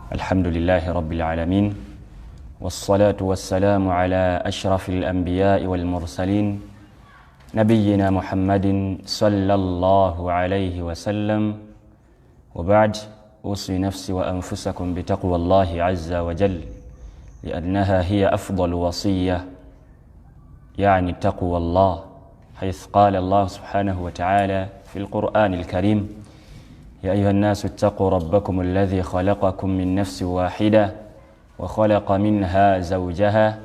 الحمد لله رب العالمين والصلاة والسلام على أشرف الأنبياء والمرسلين نبينا محمد صلى الله عليه وسلم وبعد أوصي نفسي وأنفسكم بتقوى الله عز وجل لأنها هي أفضل وصية يعني تقوى الله حيث قال الله سبحانه وتعالى في القرآن الكريم يا أيها الناس اتقوا ربكم الذي خلقكم من نفس واحدة وخلق منها زوجها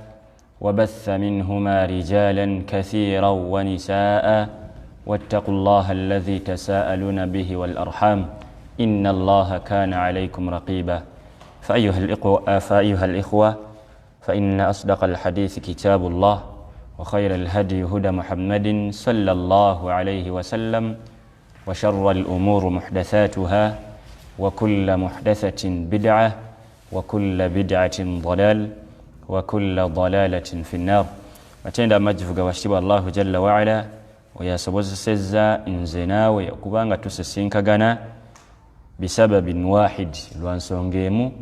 وبث منهما رجالا كثيرا ونساء واتقوا الله الذي تساءلون به والأرحام إن الله كان عليكم رقيبا فأيها الإخوة فإن أصدق الحديث كتاب الله وخير الهدي هدى محمد صلى الله عليه وسلم وشر الأمور محدثاتها وكل محدثة بدعة وكل بدعة ضلال وكل ضلالة في النار أتند مجفق واشتبه الله جل وعلا ويا سبوز سزا إنزنا ويقبان تسسينك غنا بسبب واحد لوانسونغيمو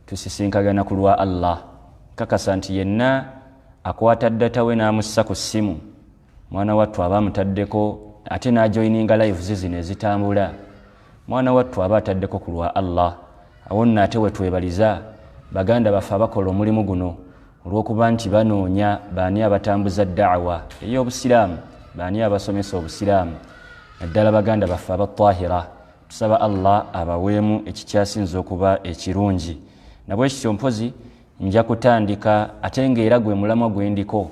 تسسينك غنا كلوا الله كاكسانتي ينا akwata data we namussa ku simu mwana wattu abamutaddeko ate najoininga live zizine zitambula mwana wattu abataddeko ku lwa Allah awonna ate we twebaliza baganda bafa bakola omulimu guno olw'okuba nti banoonya baani abatambuza da'wa ey'obusiraamu baani abasomesa obusiraamu naddala baganda bafa abatahira tusaba Allah abaweemu ekikyasinza okuba ekirungi nabwe kityo mpozi nja kutandika ate ng'era gwe mulamwa gwe ndiko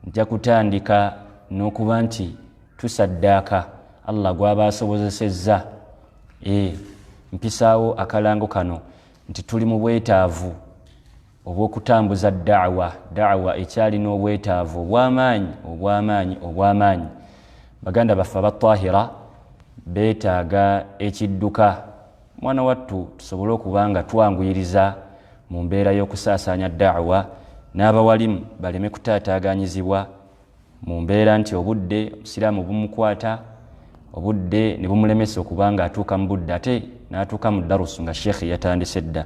nja kutandika n'okuba nti tusaddaaka Allah gw'aba asobozesezza mpisaawo akalango kano nti tuli mu bwetaavu obw'okutambuza da'wa ekyalina obwetaavu obw'amaanyi baganda baffe abatahira beetaaga ekidduka mwana wattu tusobole okuba nga twanguyiriza mu mbeera y'okusaasaanya da'wa n'abawalimu baleme kutaataaganyizibwa mu mbeera nti obudde obusiraamu bumukwata obudde ne bumulemesa okuba nga atuuka mu budde ate n'atuuka mu darusu nga sheekhi yatandise dda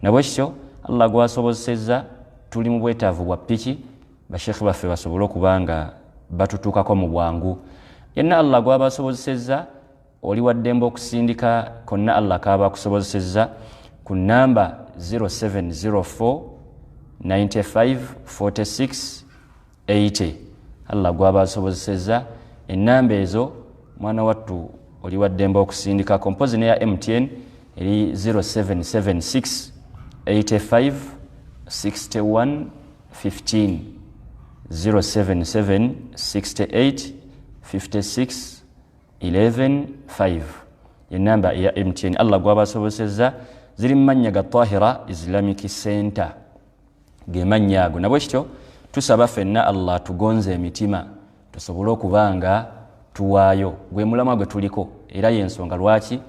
nabwe kityo Allah gwasobozesezza tuli mu bwetaavu bwa piki basheekhi baffe basobole okuba nga batutuukako mu bwangu yenna Allah gwaba asobozesezza oli waddembe okusindika konna Allah kaaba akusobozesezza ku namba 0704 95 46 80 Allah gwaba asobozesezza ennamba ezo mwana wattu oli waddembe okusindika kompozi neya MTN eri 0776 85 61 15 077 68 56 11 5 ennamba ya MTN Allah gwaba asobozesezza ziri mmanya ga Tahira Islamic Center gemanya ago nabwe kityo tusaba fenna Allah tugonze emitima tusobole okubanga tuwaayo gwe mulamwa gwe tuliko era yensonga lwaki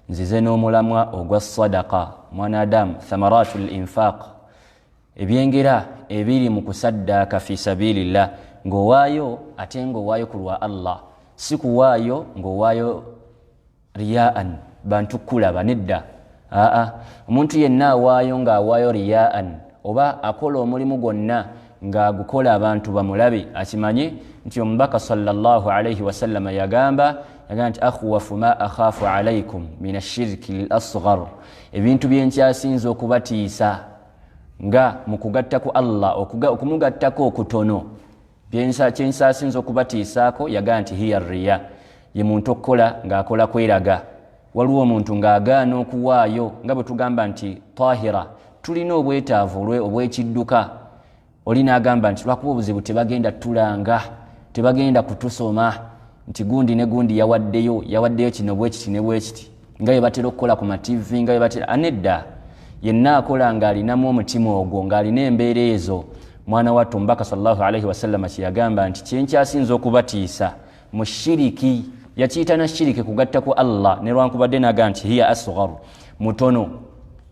nzize n'omulamwa ogwa sadaqa mwanadamu thamaratul infaq ebyengera ebiri mu kusaddaaka fi sabilillah ng'owaayo ate ng'owaayo ku lwa Allah si kuwaayo ng'owaayo riyaan bantu kulaba nedda omuntu yenna awaayo ng'awaayo riyaan oba akola omulimu gwonna ng'agukola abantu bamulabe akimanyi nti omubaka sallallahu alayhi wasallam yagamba nti akhwafu ma akhafu alaykum min ashirki al-asghar ebintu byenkyasinza okubatiisa nga mukugatta ku Allah okumugattako okutono kyensasinza okubatiisaako yaga nti hiya riya ye muntu okukola ng'akola kweraga waliwo omuntu ng'agaana okuwaayo nga bwe tugamba nti tahira tulina obwetaavu obw'ekidduka oli n'agamba nti lwakuba obuzibu tebagenda tulanga tebagenda kutusoma nti gundi ne gundi yawaddeyo kino bwekiti ne bwekiti nga bwe batera okukola ku mativi nga bwe batera anedda yenna akola ng'alinamu omutima ogwo ng'alina embeera ezo mwana wattu mbaka sallallahu alaihi wasallam kyeyagamba nti kyenkyasinza okubatiisa mu shiriki yakiyita na shiriki kugatta ku Allah ne lwankubadde n'agamba nti hiya asghar mutono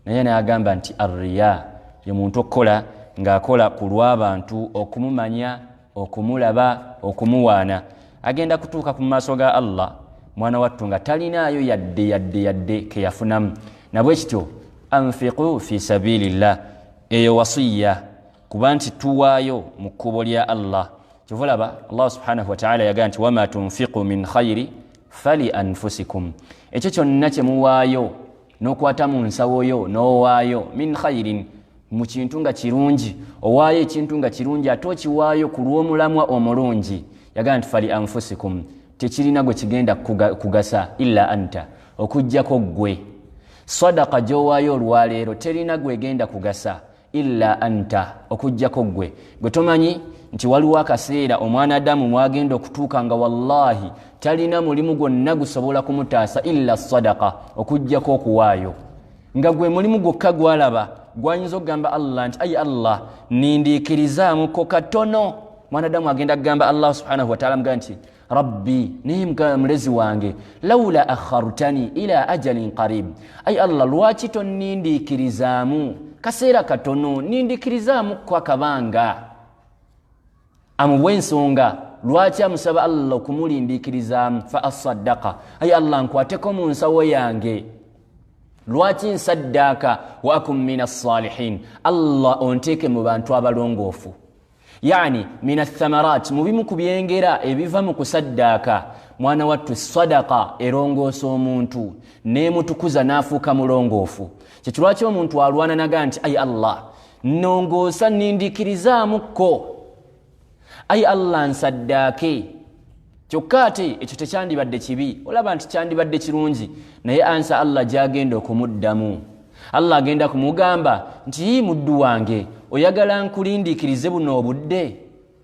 naye n'agamba nti arriya ye muntu okukola ng'akola ku lw'abantu okumumanya okumulaba okumuwaana agenda kutuuka ku maaso ga Allah mwana wattu nga talinaayo yadde ke yafunamu nabwe kityo anfiqu fi sabilillah eyo wasiya kuba nti tuwaayo mu kkubo lya Allah kyovulaba Allah subhanahu wa ta'ala yagaa nti wama tunfiqu min khayri fali anfusikum ekyo kyonna kye muwaayo n'okwata mu nsawo yo n'owaayo min khayrin mu kintu nga kirungi owaayo ekintu nga kirungi ate okiwaayo ku lw'omulamwa omulungi yagaa nti fali anfusikum tekirina gwe kigenda kugasa illa anta okujjako ggwe sadaqa gy'owaayo olwaleero terina gwegenda kugasa illa anta okujjako ggwe gwe tomanyi nti waliwo akaseera omwana adamu mwagenda okutuuka nga wallahi talina mulimu gwonna gusobola kumutaasa illa sadaqa okujjako okuwaayo nga gwe mulimu gwokka gwalaba gwayinza okugamba Allah nti ayi Allah nindiikirizaamuko katono mwana adamu agenda kugamba Allah subhanahu wa ta'ala mga nti rabbi naye mulezi wange laula akhartani ila ajalin qarib ayi Allah lwaki tonnindiikirizaamu kaseera katono nindiikirizaamu kwa kabanga amuwe ensonga lwaki amusaba Allah okumulindiikirizaamu fa asaddaqa ayi Allah nkwateko mu nsawo yange lwaki nsaddaaka wa akum min as-salihin Allah onteeke mu bantu abalongoofu yani min athamarat mubimu kubyengera ebiva mu kusaddaaka mwana wattu sadaqa erongoosa omuntu nemutukuza n'afuuka mulongoofu kyekilwaki omuntu alwana naga nti ayi Allah nongoosa nindiikirizaamuko ayi Allah nsaddaake kyokka ate ekyo tekyandibadde kibi olaba nti kyandibadde kirungi naye ansa Allah gyagenda okumuddamu Allah agenda kumugamba nti muddu wange oyagala nkulindiikirize buno obudde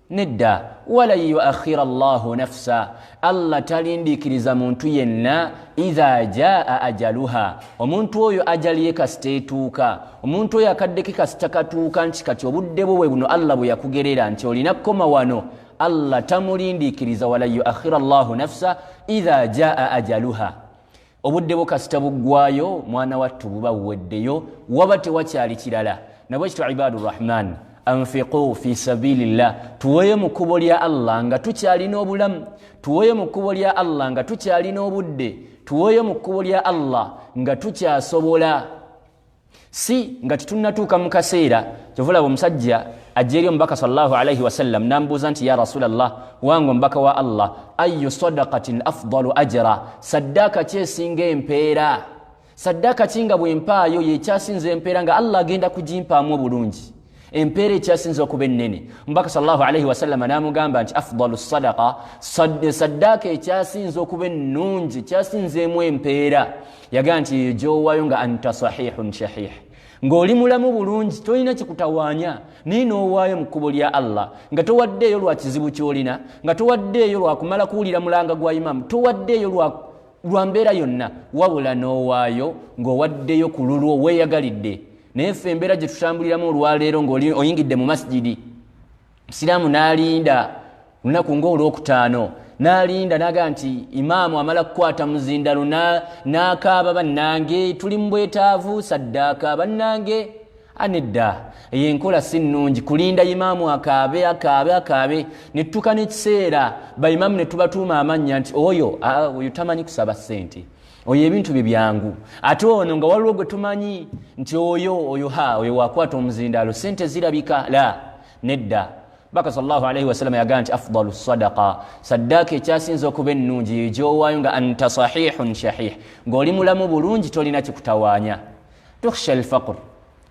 nedda wala yuakhira Allahu nafsa Allah talindiikiriza muntu yenna idha jaa ajaluha omuntu oyo ajali ye kasiteetuuka omuntu oyo akadde ke kasitakatuuka nti kati obudde bwe buno Allah bwe yakugerera nti olina kkoma wano Allah tamulindiikiriza wala yuakhira Allahu nafsa idha jaa ajaluha obudde bwo kasita buggwayo mwana wattu buba buweddeyo waba tewakyali kirala nabwe kitwa ibadur rahman anfiqu fi sabilillah tuweyo mu kkubo lya Allah nga tukyalina obulamu tuweyo mu kkubo lya Allah nga tukyalina obudde tuweyo mu kkubo lya Allah nga tukyasobola si nga tutunnatuuka mu kaseera kyovulaba omusajja ajja eri omubaka sallallahu alaihi wasallam nambuuza nti ya rasulallah wange omubaka wa Allah ayu sadaqatin afdalu ajra saddaaka kyesinga empeera saddaaka kinga bwempaayo yekyasinza empeera nga Allah agenda kugimpaamu obulungi empeera ekyasinza okuba ennene omubaka sallallahu alaihi wasallam namugamba nti afdalu sadaqa saddaaka ekyasinza okuba ennungi kyasinzeemu empeera yagaa nti gyowaayo nga anta sahihun shahih ng'oli mulamu bulungi tolina kikutawaanya naye n'owaayo mu kkubo lya Allah nga towaddeeyo lwa kizibu ky'olina nga towaddeeyo lwa kumala kuwulira mulanga gwa imamu towaddeeyo lwa mbeera yonna wabula n'owaayo ng'owaddeyo ku lulwo weeyagalidde naye ffe embeera gye tutambuliramu olwaleero ng'oyingidde mu masjidi siraamu n'alinda lunaku ng'olwokutaano n'alinda naga nti imaamu amala kukwata muzindalo n'akaaba bannange tuli mu bwetaavu saddaaka bannange anedda yenkola si nnungi kulinda imaamu akaabe nettuka n'ekiseera baimaamu ne tubatuuma amannya nti oyo tamanyi kusaba ssente oyo ebintu bye byangu ate ono nga waliwo gwe tumanyi nti oyo wakwata omuzindalo ssente zirabika la nedda baka sallallahu alaihi wasallam yagaa nti afdalu sadaqa saddaaka ekyasinza okuba ennungi egyowaayo nga anta sahihun shahih ng'oli mulamu bulungi tolina kikutawaanya tukhsha alfaqr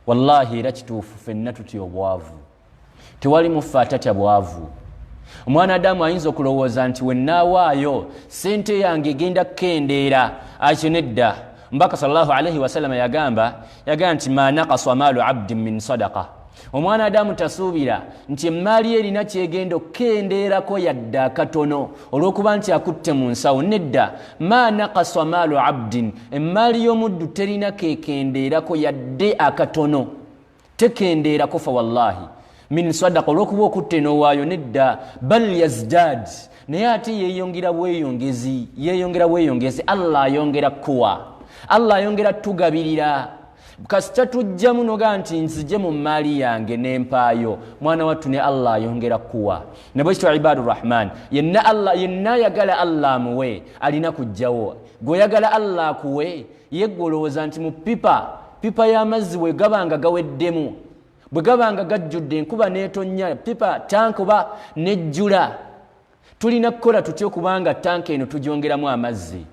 wallahi era kituufu ffenna tutya obwavu tewali mufe atatya bwavu omwana adamu ayinza okulowooza nti wennaawaayo sente yange egenda kukendeera akyo nedda mbaka sallallahu alaihi wasallam yagaa nti ma naqasa maalu abdin min sadaqa omwana adamu tasuubira nti emaali erina kyegenda okukendeerako yadde akatono olw'okuba nti akutte mu nsawo nedda ma naqasa maalu abdin emaali y'omuddu terina kekendeerako yadde akatono tekendeerako fa wallahi min sadaqa olw'okuba okutte n'owaayo nedda bal yazdad naye ate yeeyongera bweyongezi Allah ayongera kuwa Allah ayongera tugabirira kasita tujjamu noga nti nzije mu maali yange n'empaayo mwana wattu ne Allah ayongera kuwa nabwe kitwa ibadur rahman yenna yagala Allah amuwe alina kujjawo gwe yagala Allah kuwe yeggolowooza nti mu pipa pipa y'amazzi bwe gabanga gaweddemu bwe gabanga gajjudde enkuba neetonya pipa tank oba nejjula tulina kukola tutyo kubanga tank eno tugyongeramu amazzi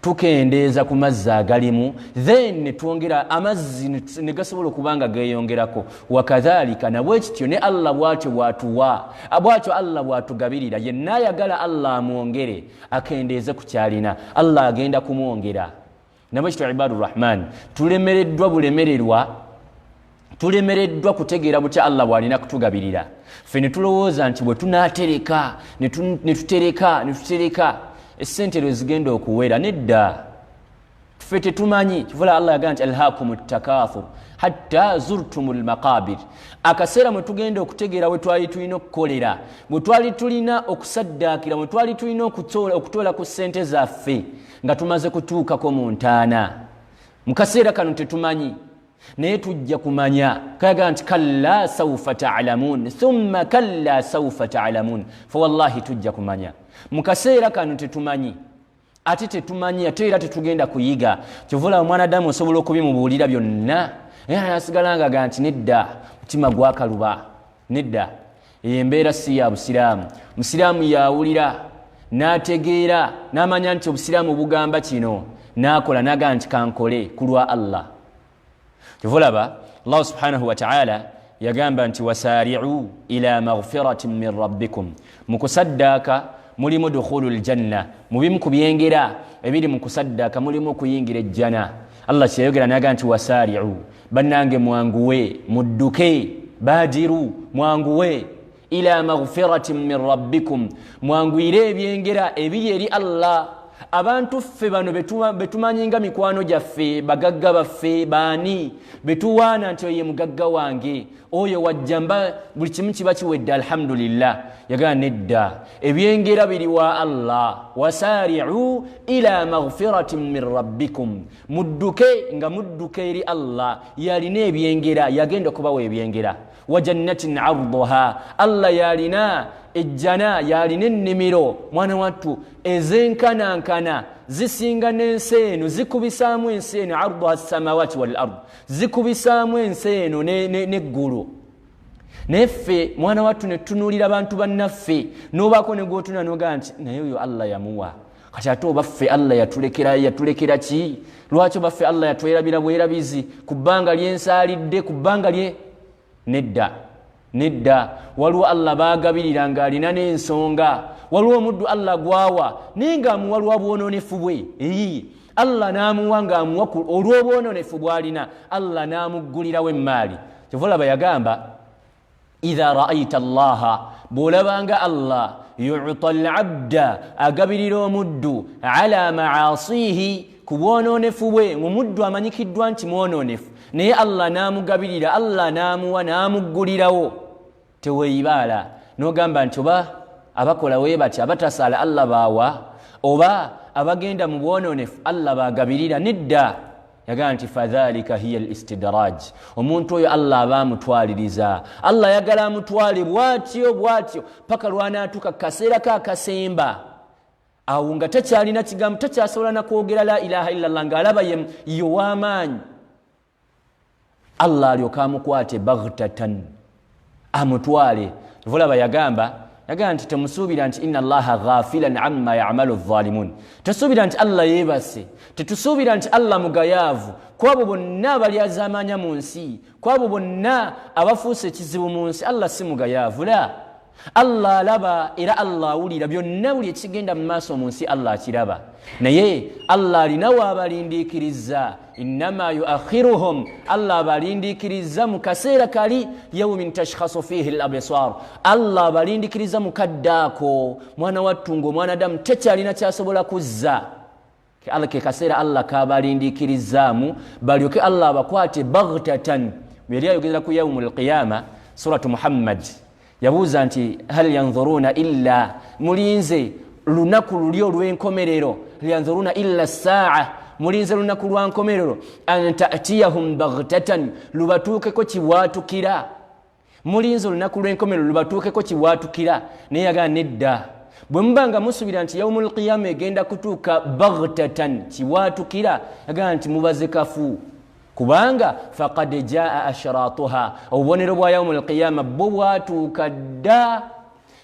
tukendeeza ku mazzi agalimu then ne twongera amazzi ne gasobola okubanga geeyongerako wakadhalika nabwe kityo ne Allah bw'atyo bw'atuwa bw'atyo Allah bw'atugabirira yenna ayagala Allah amwongere akendeeze ku kyalina Allah agenda kumwongera nabwe kityo ibadur rahman tulemereddwa kutegeera butya Allah bw'alina kutugabirira ffe ne tulowooza nti bwe tunaatereka ne tutereka essente lwe zigenda okuwera nedda ffe tetumanyi kivula Allah yagamba nti alhaakumu ttakathur hatta zurtumul maqabir akaseera mwe tugenda okutegeera we twali tulina okukolera bwe twali tulina okusaddaakira mwe twali tulina okutoola ku ssente zaffe nga tumaze kutuukako mu ntaana mu kaseera kano tetumanyi naye tujja kumanya kayaga nti kalla sawfa ta'lamun thumma kalla sawfa ta'lamun fa wallahi tujja kumanya mu kaseera kano tetumanyi ate tetumanyi ate era tetugenda kuyiga kivula omwanadamu osobola okubimubuulira byonna era nasigalanga ga nti nedda mutima gwakaluba nedda embeera si ya busiraamu musiraamu yawulira n'ategeera n'amanya nti obusiraamu bugamba kino n'akola n'aga nti kankole ku lwa Allah kivulaba Allah subhanahu wa ta'ala yagamba nti wasari'u ila maghfiratin min rabbikum mukusaddaka mulimu dukhulul janna mubimu kubyengera ebiri mukusaddaka mulimu kuyingira ejjana Allah kyayogera n'aga nti wasari'u bannange mwanguwe mudduke badiru mwanguwe ila maghfiratin min rabbikum mwanguire ebyengera ebiri eri Allah abantu ffe bano betumanyinga mikwano gyaffe bagagga baffe baani betuwaana nti oye mugagga wange oyo wajjamba buli kimu kiba kiwedde alhamdulillah yagala nedda ebyengera biri wa Allah wasari'u ila maghfiratin min rabbikum mudduke nga mudduke eri Allah yalina ebyengera yagenda kubawa ebyengera wa jannatin 'arduha Allah yalina ejjana yalina ennimiro mwana wattu ezenkanankana zisinga n'ensi eno zikubisaamu ensi eno arduha samawati wal ard zikubisaamu ensi eno n'eggulu naye ffe mwana wattu ne tutunuulira abantu bannaffe n'obaako ne gw'otunula n'ogaa nti naye oyo Allah yamuwa kati ate oba ffe Allah yatulekera ki lwaki oba ffe Allah yatwerabira bwerabizi ku bbanga lyensaalidde ku bbanga lye nedda waliwo Allah baagabirira ng'alina n'ensonga waliwo omuddu Allah gwawa naye ng'amuwa bwononefu bwe Allah n'amuwa ng'amuwa olw'obwononefu bw'alina Allah n'amuggulirawo emmaali kyovulaba yagamba idha ra'ayta allaha bw'olabanga Allah yu'ta al-'abda agabirira omuddu ala ma'asihi ku bwononefu bwe omuddu amanyikiddwa nti mwononefu naye Allah n'amugabirira Allah n'amuwa n'amuggulirawo teweeyibaala n'ogamba nti oba abakola wee bati abatasaala Allah baawa oba abagenda mu bwononefu Allah baagabirira nedda yagamba nti fadhalika hiya al-istidraj omuntu oyo Allah abaamutwaliriza Allah yagala amutwale bwatyo paka lwanaatuka kaseera kaakasemba awo nga takyalina kigambo takyasobola nakwogera la ilaha illallah ng'alaba ye w'amaanyi Allah alyoka amukwate baghtatan amutwale vulaba yagamba nti temusuubira nti inna Allaha ghafilan amma ya'malu adh-dhalimun tesuubira nti Allah yeebase tetusuubira nti Allah mugayaavu kwabo bonna abali azamanya mu nsi kwabo bonna abafuuse ekizibu mu nsi Allah si mugayaavu la Allah alaba era Allah awulira byonna buli ekigenda mu maaso mu nsi Allah akiraba naye Allah alinawo abalindiikiriza innama yuakhiruhum Allah abalindiikiriza mu kaseera kali yawmin tashkhasu fihi al-absar Allah abalindiikiriza mu kaddaako mwana wattu ng'omwanadamu tekyalina kyasobola kuzza Allah ke kaseera Allah kabalindiikirizaamu balyoke Allah abakwate baghtatan yali ayogera ku yawmul qiyama suratu Muhammad yabuuza nti hal yanzuruna illa mulinze lunaku luli olw'enkomerero yanzuruna illa saa mulinze lunaku lwa nkomerero an ta'tiyahum baghtatan lubatuukeko kiwaatukira mulinze olunaku lw'enkomerero lubatuukeko kiwaatukira naye yagaa nedda bwe mubanga musubira nti yawmul qiyama egenda kutuuka baghtatan kiwaatukira yagaa nti mubaze kafu kubanga faqad jaa ashratuha obubonero bwa yaumul qiyama bwo bwatuuka dda.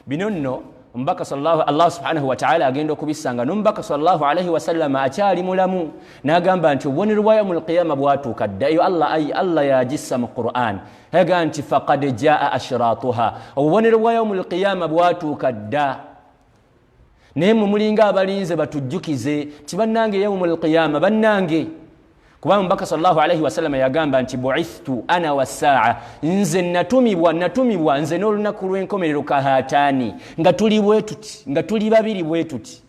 bino nno mbaka Allah subhanahu wa ta'ala agenda okubisanga n'ombaka sallallahu alaihi wasallam akyali mulamu n'agamba nti obubonero bwa yaumul qiyama bwatuuka dda. eyo Allah yagissa mu Qur'an ega nti faqad jaa ashratuha obubonero bwa yaumul qiyama bwatuuka dda. naye mulinga abalinze batujjukize ti bannange yaumul qiyama bannange, kubanga mbaka sallallahu alaihi wasallam yagamba nti bu'ithtu ana was-sa'a, nze natumibwa nze n'olunaku lw'enkomerero kahatani, nga tuli bwetuti, nga tuli babiri bwetuti.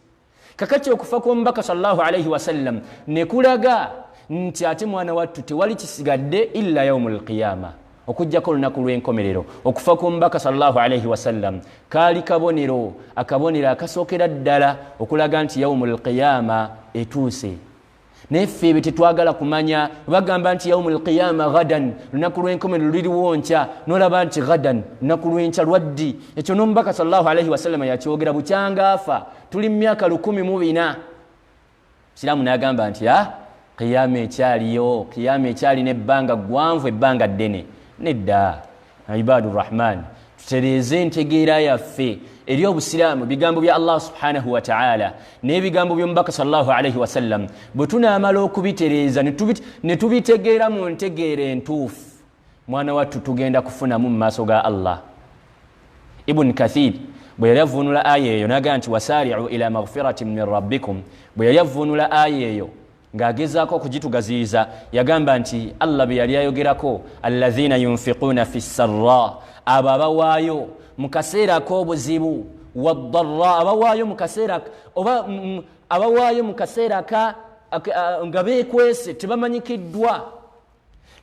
kakati okufa kwa mbaka sallallahu alaihi wasallam ne kulaga nti ate mwana wattu tewali kisigadde illa yaumul qiyama, okujjako olunaku lw'enkomerero. okufa kwa mbaka sallallahu alaihi wasallam kaali kabonero, akabonero akasookera ddala okulaga nti yaumul qiyama etuuse. neffe bye tetwagala kumanya, bagamba nti yaumul qiyama gadan, lunaku lw'enkomerero liriwo nkya, n'olaba nti gadan lunaku lw'enkya lwaddi. ekyo n'omubaka sallallahu alaihi wasallam yakyogera bukyanga afa, tuli mu myaka 1400. siraamu n'agamba nti qiyama ekyaliyo, qiyama ekyalina ebbanga ggwanvu, ebbanga ddene. nedda ibadur rahman, tutereeze entegeera yaffe eri obusiraamu, bigambo bya Allah subhanahu wa ta'ala n'ebigambo by'omubaka sallallahu alaihi wasallam. bwe tunaamala okubitereeza ne tubitegeera mu ntegeera entuufu, mwana wattu tugenda kufunamu mu maaso ga Allah. Ibn Kathir bwe yali avvuunula aya eyo n'agamba nti wasaari'u ila maghfiratin min rabbikum, bwe yali avvuunula aya eyo ng'agezaako okugitugaziyiza yagamba nti Allah bwe yali ayogerako alladhina yunfiquuna fi sarra, abo abawaayo mu kaseera k'obuzibu, waddarra, abawaayo mu kaseera oba abawaayo mu kaseera nga beekwese tebamanyikiddwa,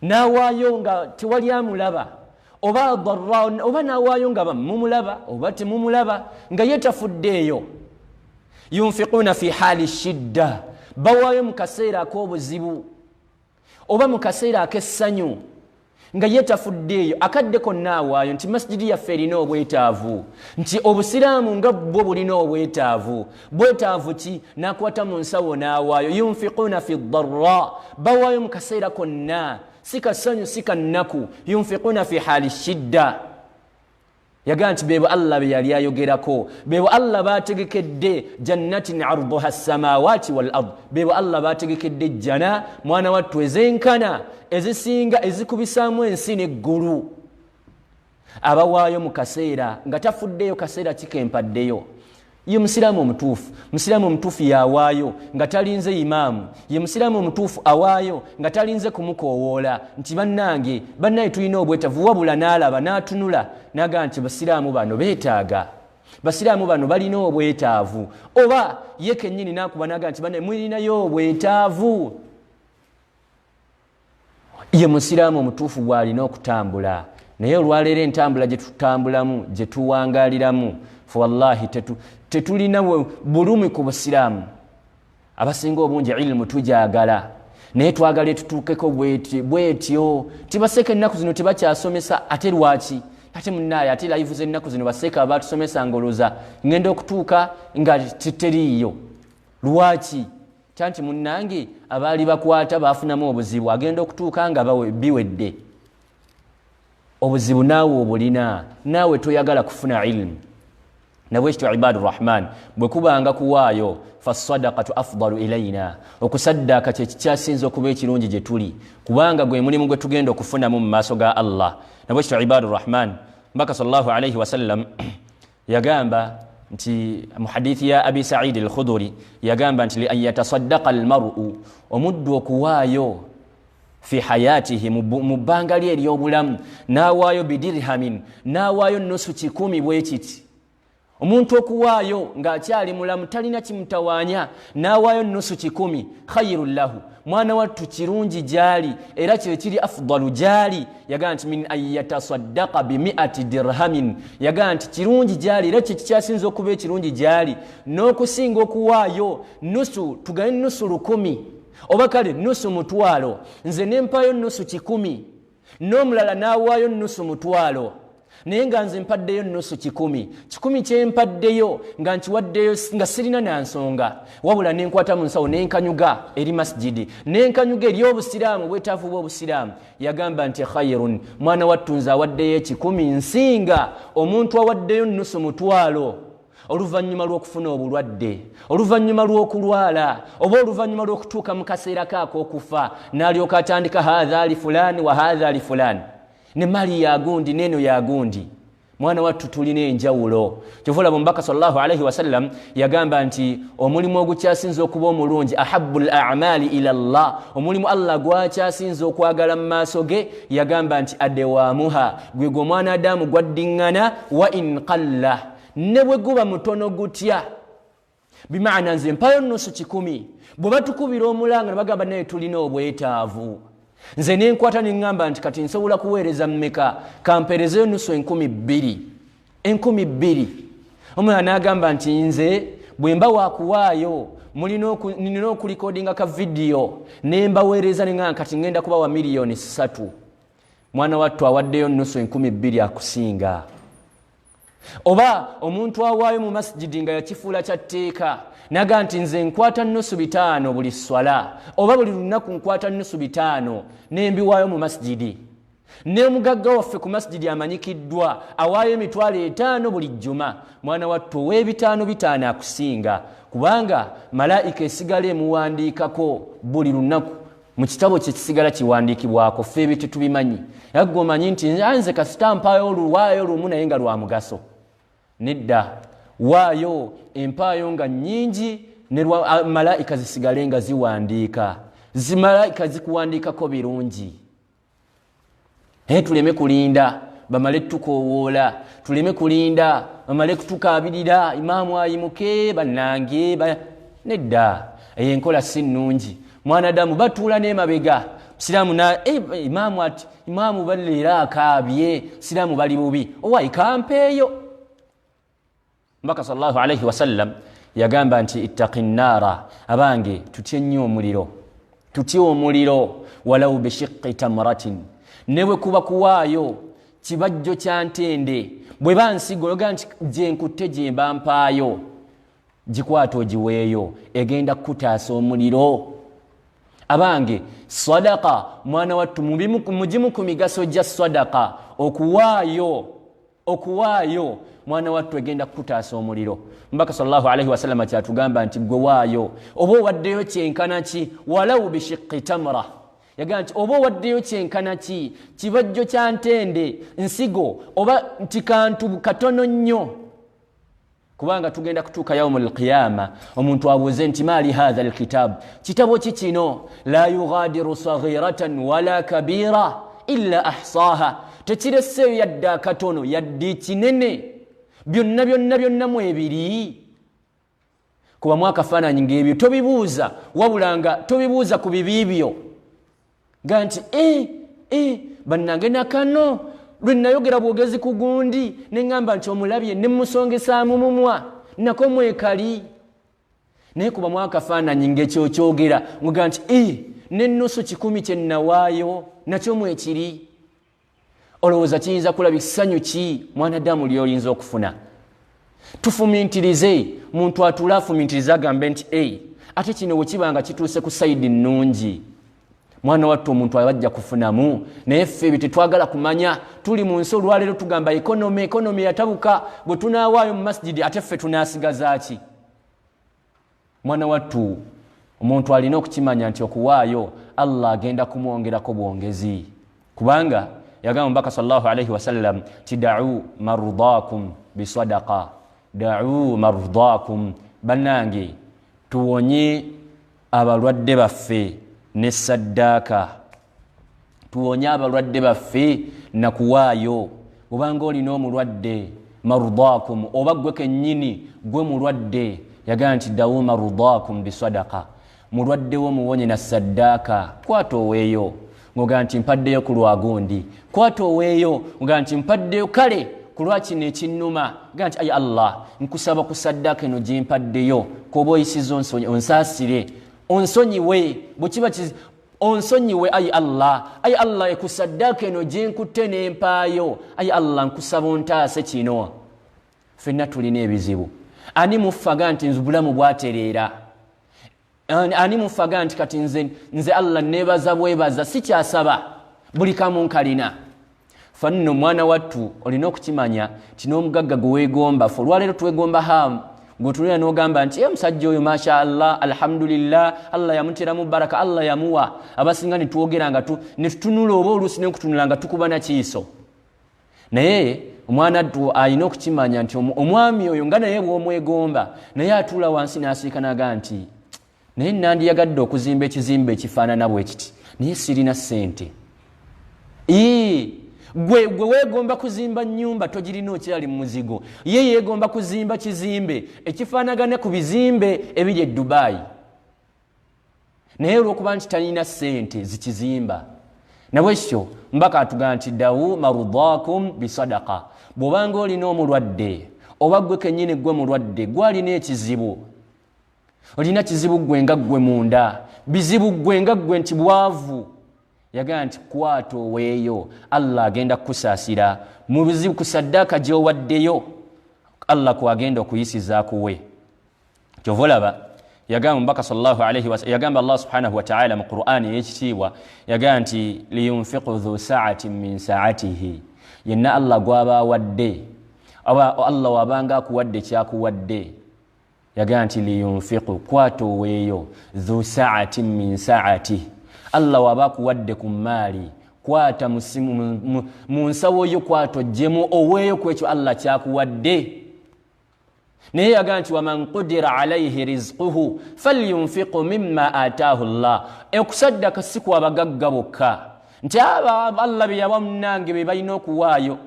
n'awaayo nga tewali amulaba, oba darra, oba n'awaayo nga mumulaba oba temumulaba, nga yetafuddeeyo. yunfiquuna fi haali shidda, bawaayo mu kaseera ak'obuzibu oba mu kaseera ak'essanyu, nga yetafuddeeyo. akadde konna awaayo, nti masjidi yaffe erina obwetaavu, nti obusiraamu nga bwo bulina obwetaavu. bwetaavu ki? n'akwata mu nsawo n'awaayo. yunfiquuna fi ddarra, bawaayo mu kaseera konna, si kassanyu si kannaku. yunfiquuna fi haali shidda, yagaa nti bebo Allah be yali ayogerako, bebo Allah bategekedde jannatin arduha as-samawati wal ard, bebo Allah bategekedde jana mwana wattu ezenkana ezisinga ezikubisaamu ensi n'eggulu. abawaayo mu kaseera nga tafuddeyo kaseera kikempaddeyo. ye musiraamu omutuufu, musiraamu omutuufu yawaayo nga talinze imaamu, ye musiraamu omutuufu awaayo nga talinze kumukoowoola nti bannange tulina obwetaavu, wabula n'alaba n'atunula n'agamba nti basiraamu bano beetaaga, basiraamu bano balina obwetaavu. oba ye kennyini n'akuba n'agamba nti bannange mulinayo obwetaavu. ye musiraamu omutuufu bw'alina okutambula. naye olwaleero entambula gye tutambulamu, gye tuwangaaliramu, wallahi tetulina bulumi ku busiraamu. abasinga obungi ilmu tujagala, naye twagala tutuukeko bwetyo. tibaseka ennaku zino tebakyasomesa, ate lwaki? ate munnaye ate live z'ennaku zino baseka abatusomesa ngoloza ngenda okutuuka nga teriiyo. lwaki? kyanti munnange abaali bakwata bafunamu obuzibu, agenda okutuuka nga biwedde. obuzibu naawe obulina, naawe toyagala kufuna ilmu. nabwekityo ibadur rahman, bwe kubanga kuwaayo fasadaqatu afdalu ilaina, okusaddaaka kye kikyasinza okuba ekirungi gye tuli, kubanga gwe mulimu gwe tugenda okufunamu mu maaso ga Allah. nabwekityo ibadur rahman, mbaka sallallahu alaihi wasallam yagamba nti mu hadithi ya abi Sa'id al-Khudri yagamba nti li an yatasaddaqa al-mar'u, omuddu okuwaayo fi hayatihi, mu bbanga lye ery'obulamu, n'awaayo bidirhamin, n'awaayo nusu 10 bwe kiti. omuntu okuwaayo ng'akyali mulamu talina kimutawaanya, n'awaayo nusu 10 khayrun lahu, mwana wattu kirungi gyali era kye kiri afdalu gyali. yagaa nti min an yatasaddaqa bi 100 dirhamin, yagaa nti kirungi gyali era kye kikyasinza okuba ekirungi gyali n'okusinga okuwaayo nusu, tugaye nusu 1000 oba kale nusu 1,000, nze nempayo nusu 10, n'omulala n'awaayo nusu 1,000, naye nga nze mpaddeyo nusu 10 kyempaddeyo nga nkiwaddeyo nga sirina nansonga wabula nenkwata mu nsawo nenkanyuga eri masjidi nenkanyuga eri obusiraamu bwetaavu bw'obusiraamu yagamba nti khayrun mwana wattunze awaddeyo 10 nsinga omuntu awaddeyo nusu 1,000 oluvannyuma lw'okufuna obulwadde oluvannyuma lw'okulwala oba oluvannyuma lw'okutuuka mu kaseera kaako okufa n'alyoka atandika hadha li fulani wa hadha li fulani ne mali yagundi neno yagundi mwana wattu tulina enjawulo kyovulaba omubaka sallallahu alaihi wasallam yagamba nti omulimu ogukyasinza okuba omulungi ahabbu al-a'mali ila Allah omulimu Allah gwakyasinza okwagala mu maaso ge yagamba nti adewamuha gwe omwana adamu gwaddiŋŋana wa in qalla ne bwe guba mutono gutya bimaana nze mpayo nusu 10 bwe batukubira omulanga ne bagamba naye tulina obwetaavu nze nenkwata neŋŋamba nti kati nsobola kuweereza mmeka kampeerezeyo nusu 2,000 omulala n'agamba nti nze bwe mba waakuwaayo nina okulikodinga ka vidiyo ne mbaweereza neŋŋamba kati ngenda kubawa miliyoni 3 mwana wattu awaddeyo nusu 2,000 akusinga oba omuntu awaayo mu masjidi nga yakifuula kya tteeka naga nti nze nkwata nusu 5 buli swala oba buli lunaku nkwata nusu 5 nembiwaayo mu masjidi ne mugagga waffe ku masjidi amanyikiddwa awaayo 5,000 buli jjuma mwana wattu ow'ebitaano akusinga kubanga malaika esigala emuwandiikako buli lunaku mu kitabo kye kisigala kiwandiikibwako ffe ebyo tetubimanyi yagga omanyi nti nze kasitampaayo oluwaayo lumu naye nga lwa mugaso nedda waayo empaayo nga nnyingi ne malaika zisigale nga ziwandiika malaika zikuwandiikako birungi tuleme kulinda bamale tukoowoola tuleme kulinda bamale kutukaabirira imaamu ayimuke bannange nedda enkola si nnungi mwanadamu batuula n'emabega siraamu imaamu baleera akaabye siraamu bali bubi owaayi kampeeyo mbaka sallallahu alaihi wasallam yagamba nti ittaqi nnaara abange tutye omuliro walau bishiqqi tamratin ne bwe kuba kuwaayo kibajjo kya ntende bwe bansigo yoga nti gye nkutte gye mbampaayo gikwata ogiweeyo egenda kutaasa omuliro abange sadaqa mwana wattu mugimu ku migaso gya sadaqa okuwaayo mwana wattu egenda kutaasa omuliro mbaka sallallahu alaihi wasallam kyatugamba nti gwe waayo oba owaddeyo kyenkana ki walau bishiqqi tamra yagamba nti oba owaddeyo kyenkana ki kibajjo kya ntende nsigo oba nti kantu katono nnyo kubanga tugenda kutuuka yaumul qiyama omuntu abuuze nti maali hadha alkitab kitabo ki kino la yughadiru saghiratan wala kabira illa ahsaha tekireseeyo yadde akatono yadde kinene byonna mu ebiri kuba mwakafaananyi ng'ebyo tobibuuza wabula nga tobibuuza ku bibiibyo ga nti bannange nakano lwe nayogera bwogezi ku gundi neŋŋamba nti omulabye ne musongesaamu mumwa nako mwekali naye kuba mwakafaananyi ng'ekyokyogera nga nti n'ennusu 10 kye nnawaayo nakyo mwekiri olowooza kiyinza kulaba essanyu ki mwanadamu lyoyinza okufuna tufumintirize muntu atula afumintirize agambe nti ate kino bwe kiba nga kituuse ku sayidi nnungi mwana wattu omuntu abajja kufunamu naye ffe ebyo tetwagala kumanya tuli mu nsi olwaleero tugamba ekonomi yatabuka bwe tunaawaayo mu masjidi ate ffe tunaasigaza ki mwana wattu omuntu alina okukimanya nti okuwaayo Allah agenda kumwongerako bwongezi kubanga yagamba mbaka sallallahu alaihi wasallam ti da'u mardakum bisadaqa da'u mardakum bannange tuwonye abalwadde baffe ne saddaaka tuwonye abalwadde baffe na kuwaayo obanga olina omulwadde mardakum oba gwe kennyini gwe mulwadde yagamba nti da'u mardakum bisadaqa mulwadde wo muwonye na saddaaka kwata oweeyo ngoga nti mpaddeyo ku lwagundi kwata oweeyo ngoga nti mpaddeyo kale ku lwakino ekinnuma ga nti ayi Allah nkusaba ku saddaaka eno gye mpaddeyo koba oyisiza onsaasire onsonyiwe bwe kiba onsonyiwe ayi Allah ekusaddaka eno gye nkutte n'empaayo ayi Allah nkusaba ontaase kino. Ffenna tulina ebizibu. Ani mufaga nti nze bulamu bwatereera? Ani mufaga nti kati nze Allah neebaza bwebaza sikyasaba buli kamu nkalina? Fanno mwana wattu olina okukimanya ti n'omugagga gwe weegomba ffe olwaleero twegomba hamu gwotunira n'ogamba nti omusajja oyo masha Allah alhamdulillah Allah yamuteramu baraka Allah yamuwa. Abasinga ne twogera nga ne tutunula oba oluusi n'enkutunula nga tukuba na kiiso. Naye omwana attu alina okukimanya nti omwami oyo nga naye bw'omwegomba naye atuula wansi n'asiikanaga nti naye nandiyagadde okuzimba ekizimbe ekifaanana bwe kiti naye sirina ssente. Gwe weegomba kuzimba nnyumba togirina okyali mu muzigo. Ye yeegomba kuzimba kizimbe ekifaanagane ku bizimbe ebiri e Dubai. Naye olw'okuba nti talina ssente zikizimba. Nabwekityo mbaka atugamba nti dawu marudaakum bisadaqa. Bw'obanga olina omulwadde oba gwe kennyini gwe mulwadde gwalina ekizibu, olina kizibu gwe nga gwe munda, bizibu gwe nga gwe nti bwavu, yagamba nti kwata oweeyo Allah agenda kukusaasira mu bizibu ku saddaaka gy'owaddeyo Allah kwagenda okuyisiza kuwe. Kyova olaba yagamba mbaka sallallahu alayhi wa sallam, yagamba Allah subhanahu wa ta'ala mu Qur'ani ey'ekitiibwa yagamba nti liyunfiqu dhu sa'atin min sa'atihi. Yenna Allah gwaba wadde Allah wabanga akuwadde kyakuwadde yagamba nti liyunfiqu kwata oweeyo dhu sa'atin min sa'atihi. Allah waba kuwadde ku maali kwata mu nsawo yo kwata ojjemu oweeyo ku ekyo Allah kyakuwadde. Naye yagamba nti waman qudira alayhi rizquhu falyunfiqu mimma ataahu Allah. Okusaddaka si kwa bagagga bokka nti Allah bye yawa munange be balina okuwaayo.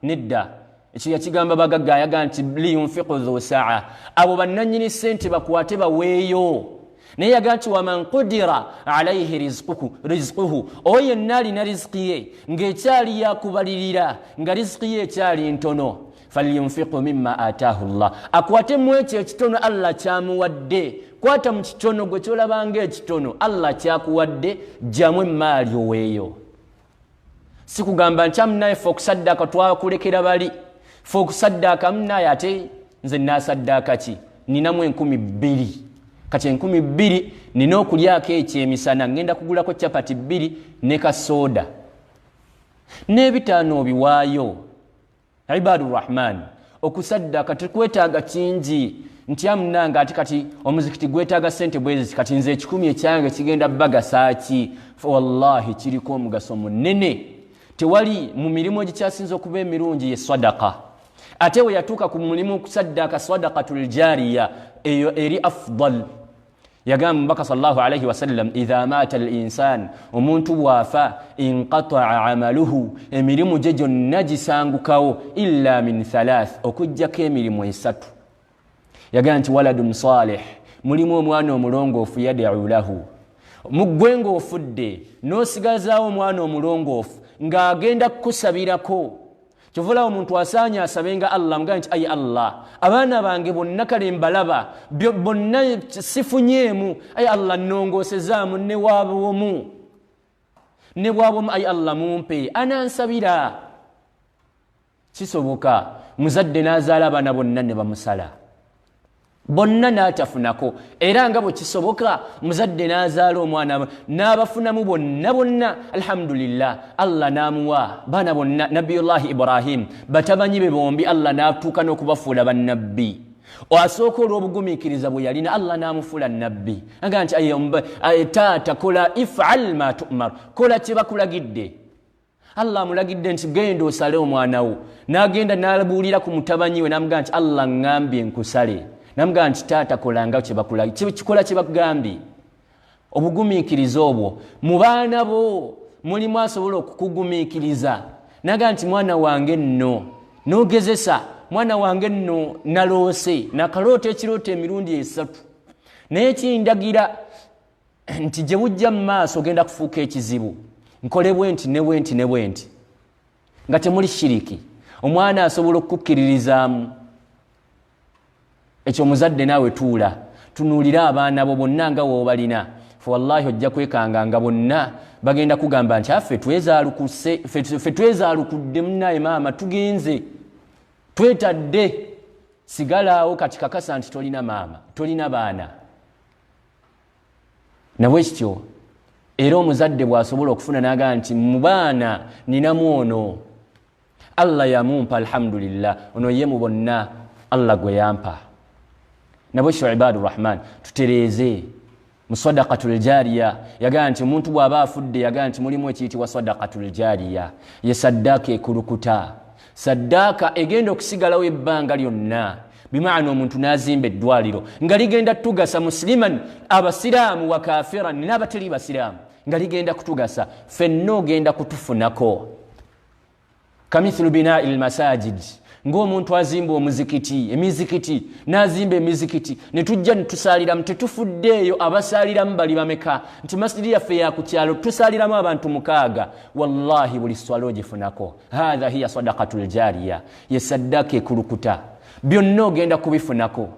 Nedda, ekyo yakigamba bagagga. Yagamba nti liyunfiqu dhu sa'a, abo bannannyini ssente bakwate baweeyo. Naye yagamba nti waman qudira alayhi rizquhu, oyo yenna alina riziki ye ng'ekyali yakubalirira nga riziki ye ekyali ntono, falyunfiqu mimma ataahu Allah, akwate mu ekyo ekitono Allah kyamuwadde. Kwata mu kitono gwe kyolabanga ekitono Allah kyakuwadde, gyamu emaali oweeyo. Si kugamba nti amunaye ffe okusaddaaka twakulekera bali, ffe okusaddaaka amunaye ate nze naasaddaaka ki? Ninamu 2,000. Kati 2,000 nina okulyako ekyemisana ngenda kugulako chapati 2 ne kasoda n'ebitaano obiwaayo. Ibadur Rahman, okusaddaka tekwetaaga kingi nti amunanga ati kati omuzikiti gwetaaga ssente bwezi kati nze 10 ekyange kigenda bagasaaki. Wallahi kiriko omugaso munene. Tewali mu mirimu egikyasinza okuba emirungi ye sadaqa. Ate we yatuuka ku mulimu okusaddaka sadaqatul jariya, eyo eri afdal. Yagamba mbaka sallallahu alayhi wa sallam idha mata al-insan, omuntu bwafa inqata'a amaluhu, emirimu gye gyonna gisangukawo illa min 3, okujjako emirimu 3. Yagamba nti waladun salih, mulimu omwana omulongoofu yad'u lahu. Muggwe ng'ofudde n'osigazaawo omwana omulongoofu ng'agenda kukusabirako. Kyovula omuntu asaanye asabenga Allah mugamba nti ayi Allah, abaana bange bonna kale mbalaba bonna sifunyeemu, ayi Allah nnongoosezaamu ne bw'abomu ayi Allah mumpe anansabira. Kisoboka muzadde n'azaala abaana bonna ne bamusala, bonna n'atafunako. Era nga bwe kisoboka muzadde n'azaala omwana n'abafunamu bonna alhamdulillah, Allah n'amuwa baana bonna. Nabiyullahi Ibrahim batabanyi be bombi Allah n'atuuka n'okubafuula bannabbi. Asooka olw'obugumiikiriza bwe yalina Allah n'amufuula nabbi. Agamba nti taata kola if'al ma tu'mar, kola kye bakulagidde. Allah amulagidde nti genda osale omwana wo, n'agenda n'abuulira ku mutabanyi we n'amugamba nti Allah ngambye nkusale. Namugamba nti taata kolanga kye bakulagidde, kikola kye bakugambye. Obugumiikiriza obwo mu baana bo mulimu asobola okukugumiikiriza. N'agamba nti mwana wange nno n'ogezesa, mwana wange nno naloose nakaloota ekirooto emirundi 3, naye kindagira nti gye bujja mu maaso ogenda kufuuka ekizibu. Nkole bwenti ne bwenti ne bwenti, nga temuli shiriki. Omwana asobola okukkiririzaamu. Ekyo muzadde naawe tuula tunuulira abaana bo bonna nga w'obalina. wallahi ojja kwekanga nga bonna bagenda kugamba nti affe twezaalukudde munnaye maama tugenze twetadde sigalaawo kati kakasa nti tolina maama tolina baana nabwekityo era omuzadde bw'asobola okufuna n'agamba nti mu baana ninamu ono Allah yamumpa alhamdulillah ono ye mu bonna Allah gwe yampa nabwekityo ibadur rahman tutereeze mu sadaqatul jariya yagamba nti omuntu bw'aba afudde yagamba nti mulimu ekiyitibwa sadaqatul jariya ye saddaaka ekulukuta saddaaka egenda okusigalawo ebbanga lyonna bimaana omuntu n'azimba eddwaliro nga ligenda tugasa musliman abasiraamu wa kafiran n'abatali basiraamu nga ligenda kutugasa ffenna ogenda kutufunako kamithlu binai lmasajid ng'omuntu azimba emizikiti n'azimba emizikiti ne tujja ne tusaaliramu tetufuddeeyo abasaaliramu bali bameka nti masjidi yaffe yakukyalo tusaaliramu abantu 6 wallahi buli swala ogifunako hatha hiya sadaqatul jariya ye saddaaka ekulukuta byonna ogenda kubifunako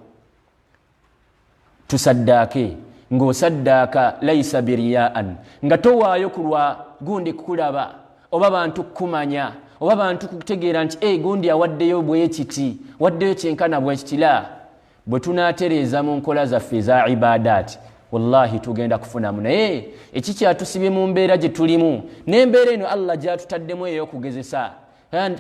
tusaddaake ng'osaddaaka layisa biriyaan nga towaayo kulwa gundi kukulaba oba bantu kumanya oba bantu kutegeera nti gundi awaddeyo bwekiti waddeyo kyenkana bwekitila bwe tunaatereeza mu nkola zaffe za ibadaati wallahi tugenda kufunamu naye ekikyatusibye mu mbeera gye tulimu n'embeera eno Allah gyatutaddemu ey'okugezesa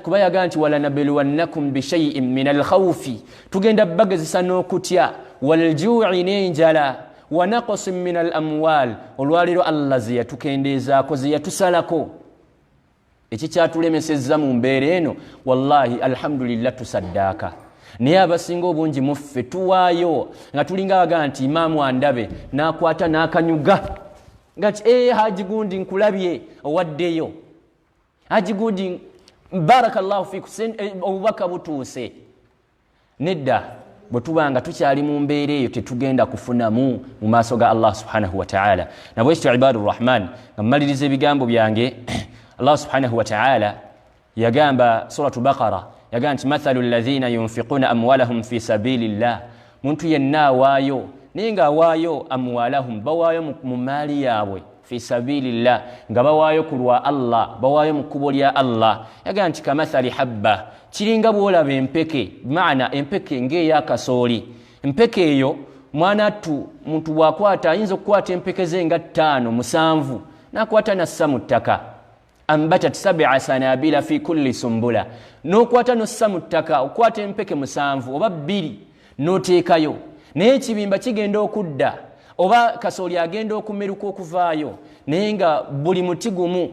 kuba yagaa nti walanabluwannakum bishaiin min alkhawfi tugenda bagezesa n'okutya walju'i n'enjala wa naqsin min alamwal olwaliro Allah ze yatukendeezaako ze yatusalako ekikyatulemesezza mu mbeera eno wallahi alhamdulillah tusaddaaka naye abasinga obungi muffe tuwaayo nga tulinga abagaa nti imaamu andabe n'akwata n'akanyuga nga ti haji gundi nkulabye owaddeyo haji gundi barakallahu fiku obubaka butuuse nedda bwe tubanga tukyali mu mbeera eyo tetugenda kufunamu mu maaso ga Allah subhanahu wa ta'ala nabwekityo ibadur rahman nga mmaliriza ebigambo byange Allah subhanahu wa ta'ala yagamba suratu Baqara yagamba nti mathalu alladhina yunfiquna amwalahum fi sabilillah muntu yenna awaayo naye nga awaayo amwalahum bawaayo mu maali yaabwe fi sabilillah nga bawaayo ku lwa Allah bawaayo mu kkubo lya Allah yagamba nti kamathali habba kiringa bwolaba empeke maana empeke ng'eyakasooli empeke eyo mwanattu muntu bw'akwata ayinza okukwata empeke ze nga 5 7 n'akwata nassa mu ttaka ambatat 7 sanabila fi kulli sumbula n'okwata nossa mu ttaka okwata empeke 7 oba 2 n'oteekayo naye ekibimba kigenda okudda oba kasooli agenda okumeruka okuvaayo naye nga buli muti gumu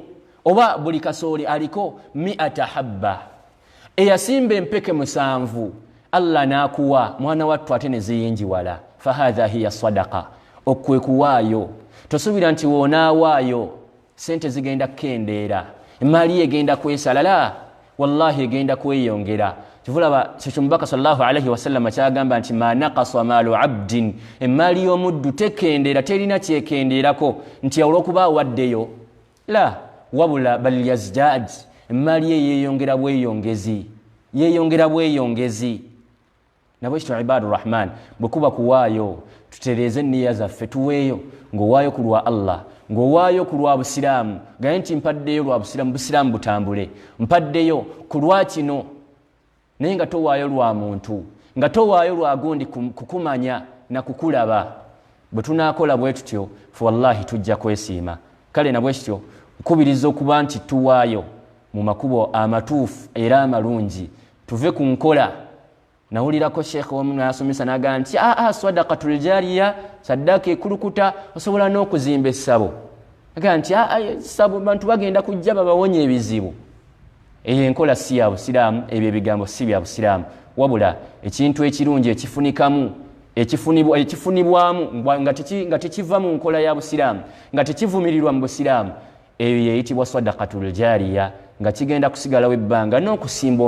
oba buli kasooli aliko 100 habba eyasimba empeke 7 Allah n'akuwa mwana wattu ate ne ziyinjiwala fahadha hiya sadaqa okwekuwaayo tosuubira nti wonaawaayo sente zigenda kukendeera emaali egenda kwesalala wallahi egenda kweyongera kivulaba kyomubaka sallallahu alaihi wasallam kyagamba nti ma naqasa maalu abdin emaali y'omuddu tekendeera terina kyekendeerako nti olw'okuba awaddeyo la wabula bal yazdad emaali ye yeeyongera bweyongezi nabwekityo ibadur rahman bwe kuba kuwaayo tutereeze enniya zaffe tuweeyo ng'owaayo ku lwa Allah ng'owaayo ku lwa busiraamu gaye nti mpaddeyo lwa busiraamu butambule mpaddeyo ku lwa kino naye nga towaayo lwa muntu nga towaayo lwa gundi kukumanya na kukulaba bwe tunaakola bwe tutyo fe wallahi tujja kwesiima kale nabwekityo nkubiriza okuba nti tuwaayo mu makubo amatuufu era amalungi tuve ku nkola nawulirako sheekh omu n'asomesa n'agamba nti sadaqatul jariya saddaaka ekulukuta osobola n'okuzimba essabo agamba nti essabo bantu bagenda kujja babawonya ebizibu eyo enkola si ya busiraamu ebyo ebigambo si bya busiraamu wabula ekintu ekirungi ekifunikamu ekifunibwamu nga tekiva mu nkola ya busiraamu nga tekivumirirwa mu busiraamu eyo yeyitibwa sadaqatul jariya nga kigenda kusigalawo ebbanga n'okusimba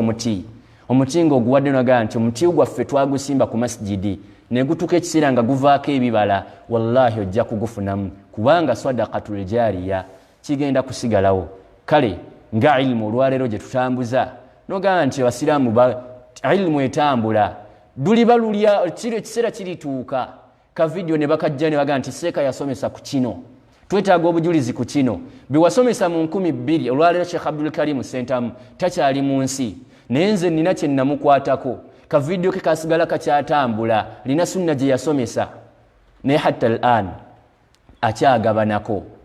omuti ng'oguwadde nagaa nti omuti gwaffe twagusimba ku masjidi negutuka ekiseera nga guvaako ebibala wallahi ojja kugufunamu kubanga sadaqatul jariya kigenda kusigalawo kale nga ilmu olwaleero gye tutambuza nogamba nti abasiraamu ilmu etambula luliba lulya ekiseera kirituuka ka video ne bakajja ne baga nti seeka yasomesa ku kino twetaaga obujulizi ku kino biwasomesa mu 2000 olwaleero Sheikh Abdul Karim Sentamu takyali mu nsi naye nze nina kye namukwatako ka video ke kasigala kakyatambula lina sunna gye yasomesa naye hatta al'an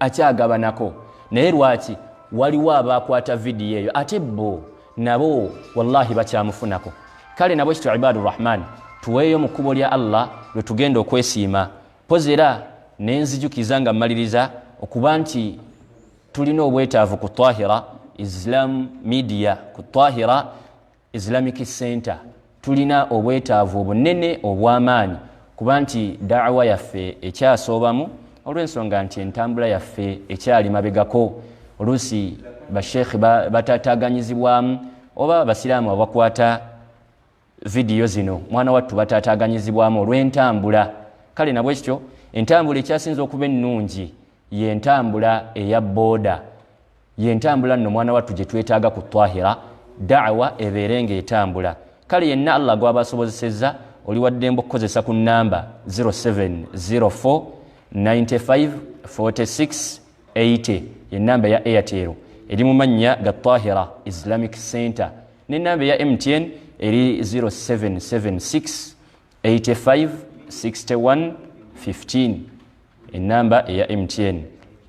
akyagabanako naye lwaki waliwo abakwata video eyo ate bo nabo wallahi bakyamufunako kale nabo kitwa ibadur rahman tuweeyo mu kkubo lya Allah lwe tugenda okwesiima pozera nenzijukiza nga mmaliriza okuba nti tulina obwetaavu ku Tahira Islam Media ku Tahira Islamic Center tulina obwetaavu obunene obw'amaanyi kuba nti da'wa yaffe ekyasoobamu olw'ensonga nti entambula yaffe ekyali mabegako oluusi bashekhi batataganyizibwamu oba basiraamu abakwata video zino mwana wattu batataganyizibwamu olw'entambula kale nabwe kityo entambula ekyasinza okuba ennungi y'entambula eya booda y'entambula nno mwana wattu gye twetaaga ku Tahira da'wa ebeerenga etambula kale yenna Allah gw'abasobozesezza oli waddembe okukozesa ku namba 0704 95 46 80 yenamba ya Airtel eri mu mannya ga Tahira Islamic Center n'enamba ya MTN eri 0776 85 61 15 enamba ya MTN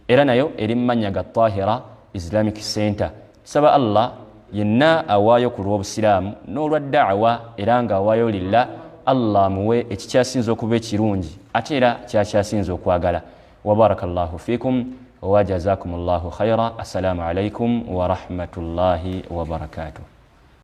era nayo eri mu mannya ga Tahira Islamic Center saba Allah yenna awaayo ku lw'obusiraamu n'olwa da'wa era nga awaayo lillah Allah muwe ekikyasinza okuba ekirungi ate era kyakyasinza okwagala wa barakallahu fikum wa jazakumullahu khaira assalamu alaikum wa rahmatullahi wa barakatuh